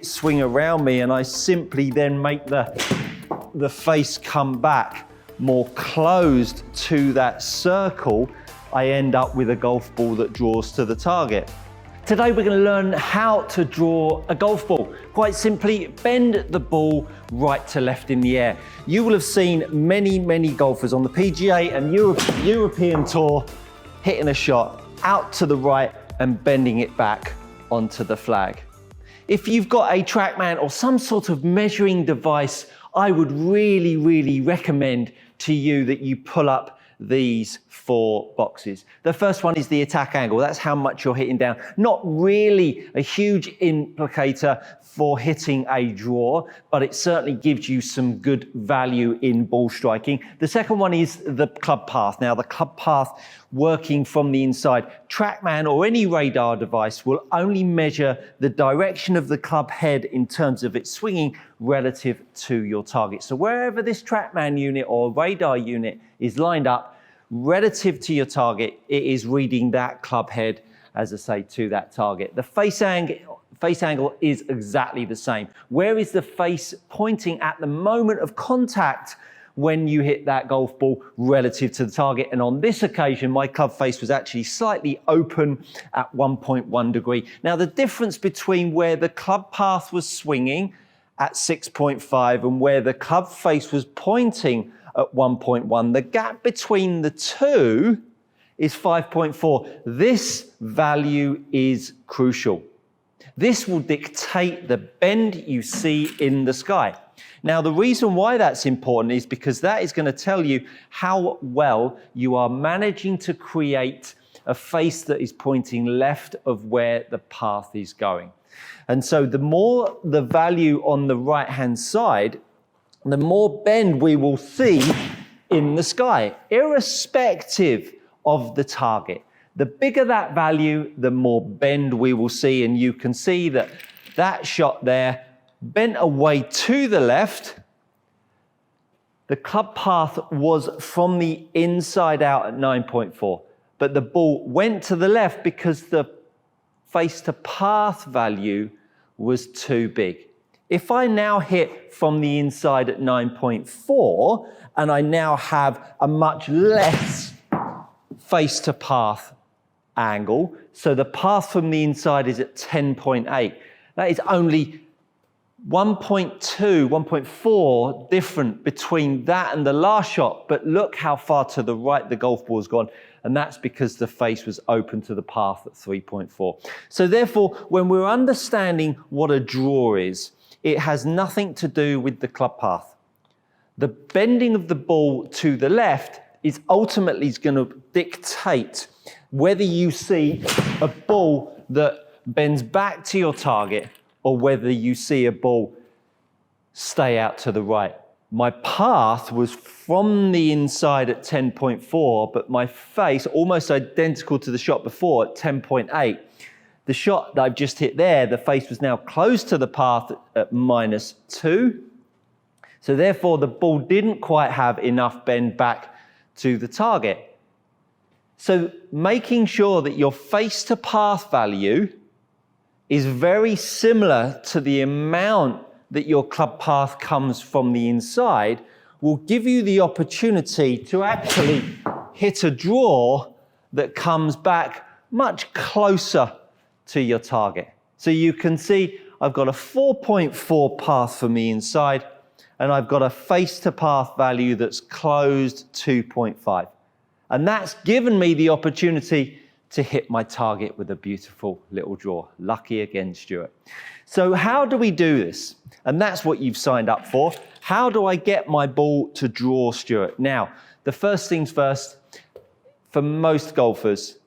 it swing around me and I simply then make the face come back more closed to that circle, I end up with a golf ball that draws to the target. Today we're going to learn how to draw a golf ball. Quite simply, bend the ball right to left in the air. You will have seen many golfers on the PGA and European Tour hitting a shot out to the right and bending it back onto the flag. If you've got a TrackMan or some sort of measuring device, I would really recommend to you that you pull up these 4 boxes. The first one is the attack angle. That's how much you're hitting down. Not really a huge implicator for hitting a draw, but it certainly gives you some good value in ball striking. The second one is the club path. Now, the club path working from the inside. TrackMan or any radar device will only measure the direction of the club head in terms of its swinging relative to your target. So wherever this TrackMan unit or radar unit is lined up relative to your target, it is reading that club head, as I say, to that target. The face angle is exactly the same. Where is the face pointing at the moment of contact when you hit that golf ball relative to the target? And on this occasion, my club face was actually slightly open at 1.1 degree. Now, the difference between where the club path was swinging at 6.5 and where the club face was pointing at 1.1, the gap between the two is 5.4. This value is crucial. This will dictate the bend you see in the sky. Now, the reason why that's important is because that is going to tell you how well you are managing to create a face that is pointing left of where the path is going. And so the more the value on the right-hand side, the more bend we will see in the sky, irrespective of the target. The bigger that value, the more bend we will see. And you can see that that shot there bent away to the left. The club path was from the inside out at 9.4, but the ball went to the left because the face to path value was too big. If I now hit from the inside at 9.4 and I now have a much less face to path angle, so the path from the inside is at 10.8, that is only 1.2, 1.4 different between that and the last shot, but look how far to the right the golf ball has gone, and that's because the face was open to the path at 3.4. So therefore, when we're understanding what a draw is, it has nothing to do with the club path. The bending of the ball to the left is ultimately going to dictate whether you see a ball that bends back to your target or whether you see a ball stay out to the right. My path was from the inside at 10.4, but my face, almost identical to the shot before, at 10.8. The shot that I've just hit there, the face was now close to the path at -2. So therefore, the ball didn't quite have enough bend back to the target. So making sure that your face to path value is very similar to the amount that your club path comes from the inside will give you the opportunity to actually hit a draw that comes back much closer to your target. So you can see I've got a 4.4 path from the inside and I've got a face to path value that's closed 2.5. And that's given me the opportunity to hit my target with a beautiful little draw. Lucky again, Stuart. So how do we do this? And that's what you've signed up for. How do I get my ball to draw, Stuart? Now, the first things first, for most golfers,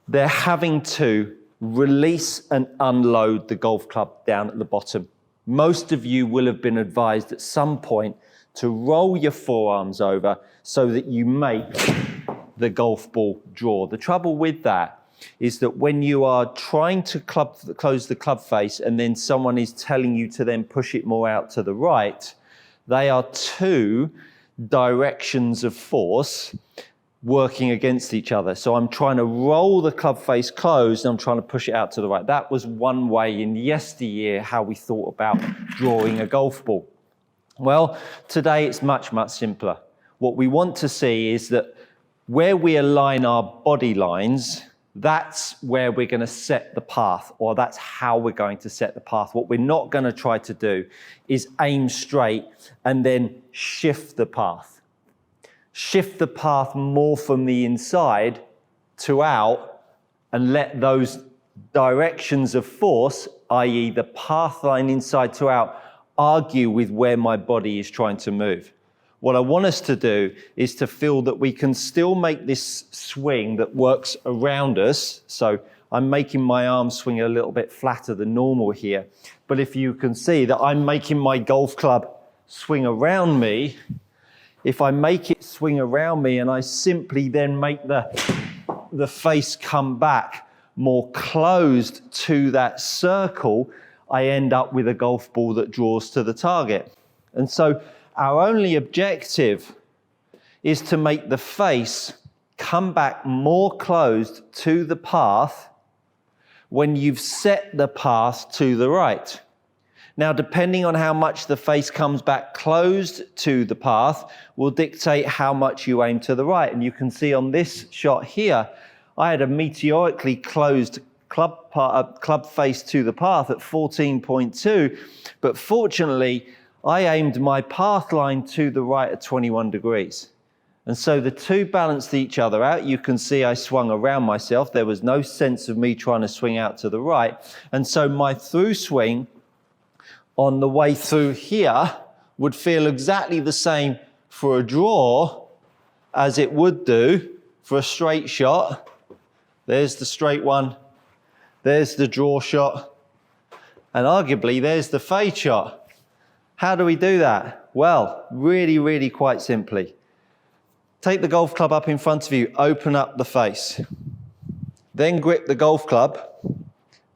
they're having to release and unload the golf club down at the bottom. Most of you will have been advised at some point to roll your forearms over so that you make the golf ball draw. The trouble with that is that when you are trying to close the club face and then someone is telling you to then push it more out to the right, they are two directions of force working against each other. So I'm trying to roll the club face closed and I'm trying to push it out to the right. That was one way in yesteryear how we thought about drawing a golf ball. Well, today it's much, much simpler. What we want to see is that where we align our body lines, that's where we're going to set the path, or that's how we're going to set the path. What we're not going to try to do is aim straight and then shift the path. Shift the path more from the inside to out and let those directions of force, i.e. the path line inside to out, argue with where my body is trying to move. What I want us to do is to feel that we can still make this swing that works around us. So I'm making my arm swing a little bit flatter than normal here. But if you can see that I'm making my golf club swing around me, if I make it swing around me and I simply then make the face come back more closed to that circle, I end up with a golf ball that draws to the target. And so our only objective is to make the face come back more closed to the path when you've set the path to the right. Now, depending on how much the face comes back closed to the path will dictate how much you aim to the right. And you can see on this shot here, I had a meteorically closed club face to the path at 14.2, but fortunately, I aimed my path line to the right at 21 degrees. And so the two balanced each other out. You can see I swung around myself. There was no sense of me trying to swing out to the right. And so my through swing on the way through here would feel exactly the same for a draw as it would do for a straight shot. There's the straight one. There's the draw shot. And arguably, there's the fade shot. How do we do that? Well, really, really quite simply. Take the golf club up in front of you, open up the face. Then grip the golf club.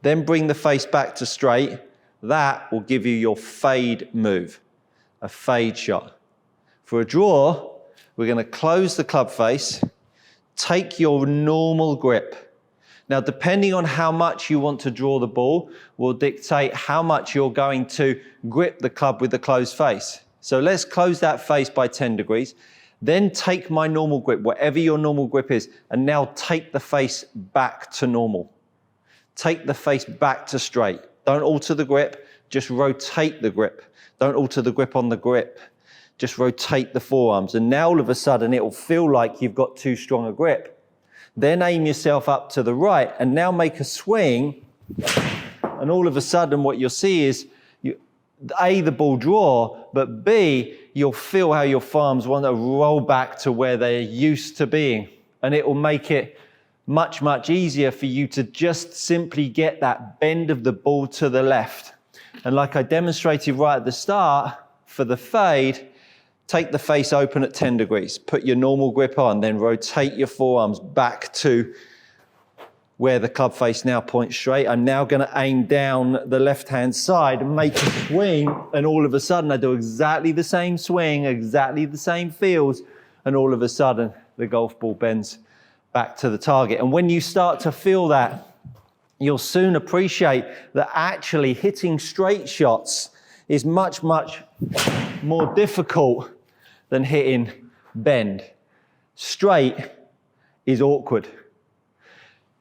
Then bring the face back to straight. That will give you your fade move, a fade shot. For a draw, we're going to close the club face, take your normal grip. Now, depending on how much you want to draw the ball will dictate how much you're going to grip the club with the closed face. So let's close that face by 10 degrees. Then take my normal grip, whatever your normal grip is, and now take the face back to normal. Take the face back to straight. Don't alter the grip, just rotate the grip. Don't alter the grip on the grip. Just rotate the forearms. And now all of a sudden it will feel like you've got too strong a grip. Then aim yourself up to the right and now make a swing. And all of a sudden what you'll see is A, the ball draw, but B, you'll feel how your forearms want to roll back to where they're used to being. And it will make it much, much easier for you to just simply get that bend of the ball to the left. And like I demonstrated right at the start, for the fade, take the face open at 10 degrees. Put your normal grip on, then rotate your forearms back to where the club face now points straight. I'm now going to aim down the left-hand side and make a swing, and all of a sudden I do exactly the same swing, exactly the same feels, and all of a sudden the golf ball bends back to the target. And when you start to feel that, you'll soon appreciate that actually hitting straight shots is much, much more difficult than hitting bend. Straight is awkward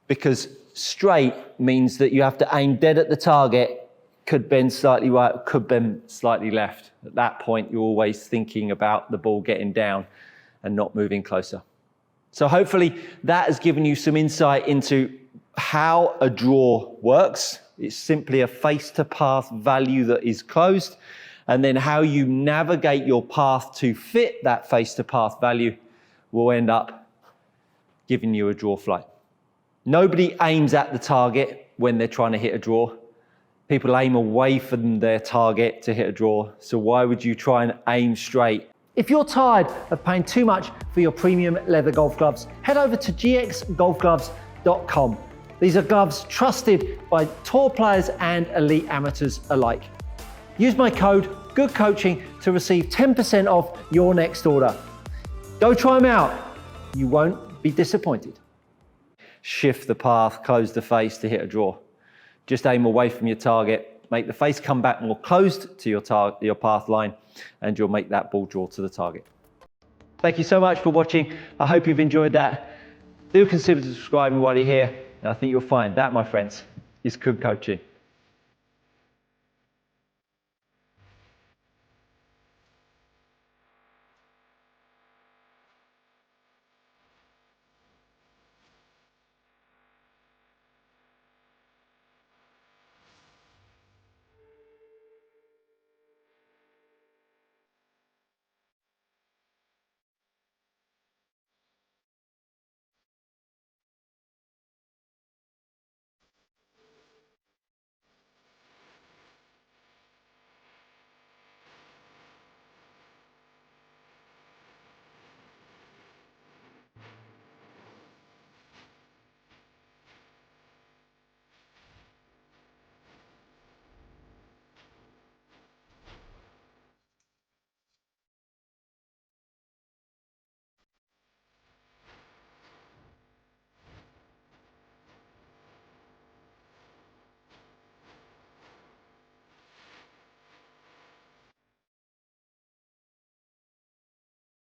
because straight means that you have to aim dead at the target, could bend slightly right, could bend slightly left. At that point, you're always thinking about the ball getting down and not moving closer. So hopefully that has given you some insight into how a draw works. It's simply a face-to-path value that is closed, and then how you navigate your path to fit that face-to-path value will end up giving you a draw flight. Nobody aims at the target when they're trying to hit a draw. People aim away from their target to hit a draw, so why would you try and aim straight? If you're tired of paying too much for your premium leather golf gloves, head over to gxgolfgloves.com. These are gloves trusted by tour players and elite amateurs alike. Use my code GOODCOACHING to receive 10% off your next order. Go try them out. you won't be disappointed. Shift the path, close the face to hit a draw. Just aim away from your target, make the face come back more closed to your path line, and you'll make that ball draw to the target. Thank you so much for watching. I hope you've enjoyed that. Do consider subscribing while you're here, and I think you'll find that, my friends, is club coaching.